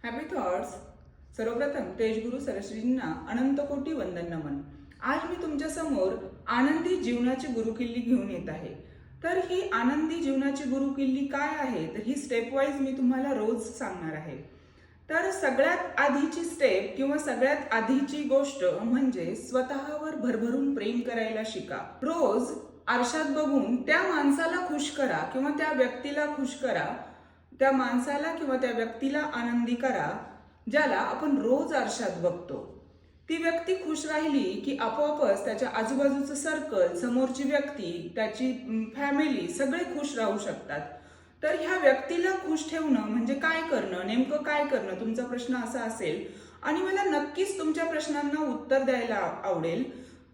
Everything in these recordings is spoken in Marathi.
Happy thoughts. सर्वप्रथम तेजगुरु सरस्वतींना अनंत कोटी वंदन नमन. आज मी तुमच्या समोर आनंदी जीवनाची गुरुकिल्ली घेऊन येत आहे. तर ही आनंदी जीवनाची गुरुकिल्ली काय आहे, तर ही स्टेप वाईज मी तुम्हाला रोज सांगणार आहे. तर सगळ्यात आधीची स्टेप किंवा सगळ्यात आधीची गोष्ट म्हणजे स्वतःवर भरभरून प्रेम करायला शिका. रोज आरशात बघून त्या माणसाला खुश करा किंवा त्या व्यक्तीला खुश करा, त्या माणसाला किंवा त्या व्यक्तीला आनंदी करा ज्याला आपण रोज आरशात बघतो. ती व्यक्ती खुश राहिली की आपोआपच त्याच्या आजूबाजूचं सर्कल, समोरची व्यक्ती, त्याची फॅमिली सगळे खुश राहू शकतात. तर ह्या व्यक्तीला खुश ठेवणं म्हणजे काय करणं, नेमकं काय करणं, तुमचा प्रश्न असा असेल आणि मला नक्कीच तुमच्या प्रश्नांना उत्तर द्यायला आवडेल.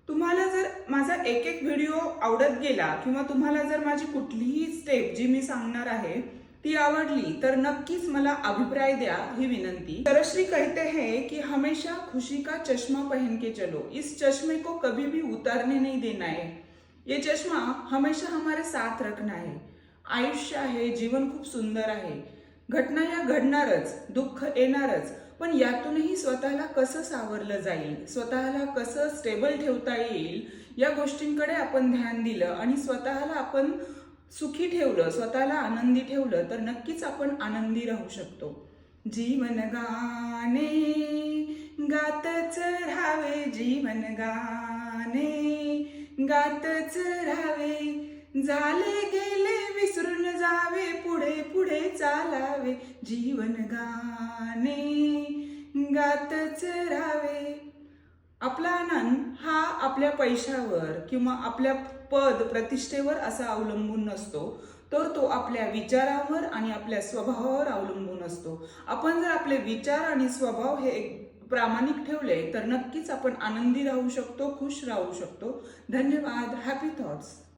तुम्हाला जर माझा एक एक व्हिडिओ आवडत गेला किंवा तुम्हाला जर माझी कुठलीही स्टेप जी मी सांगणार आहे ती आवडली तर नक्कीच मला अभिप्राय द्या, ही विनंती. सरश्री कहते हैं कि हमेशा खुशी का चश्मा पहन के चलो, इस चश्मे को कभी भी उतारने नहीं देना है. ये चष्मा हमेशा हमारे साथ रखना है. आयुष्य आहे, जीवन खूप सुंदर आहे, घटना या घडणारच, दुःख येणारच, पण यातूनही स्वतःला कसं सावरलं जाईल, स्वतःला कसं स्टेबल ठेवता येईल, या गोष्टींकडे आपण ध्यान दिलं आणि स्वतःला आपण सुखी ठेवलं, स्वतःला आनंदी ठेवलं तर नक्कीच आपण आनंदी राहू शकतो. जीवन गाणे गातच राहावे, जीवन गाणे गातच राहावे, झाले गेले विसरून जावे, पुढे पुढे चालावे, जीवन गाणे गातच राहावे. आपला आनंद हा आपल्या पैशावर किंवा आपल्या पद प्रतिष्ठेवर असा अवलंबून नसतो, तर तो आपल्या विचारावर आणि आपल्या स्वभावावर अवलंबून असतो. आपण जर आपले विचार आणि स्वभाव हे प्रामाणिक ठेवले तर नक्कीच आपण आनंदी राहू शकतो, खुश राहू शकतो. धन्यवाद. Happy thoughts.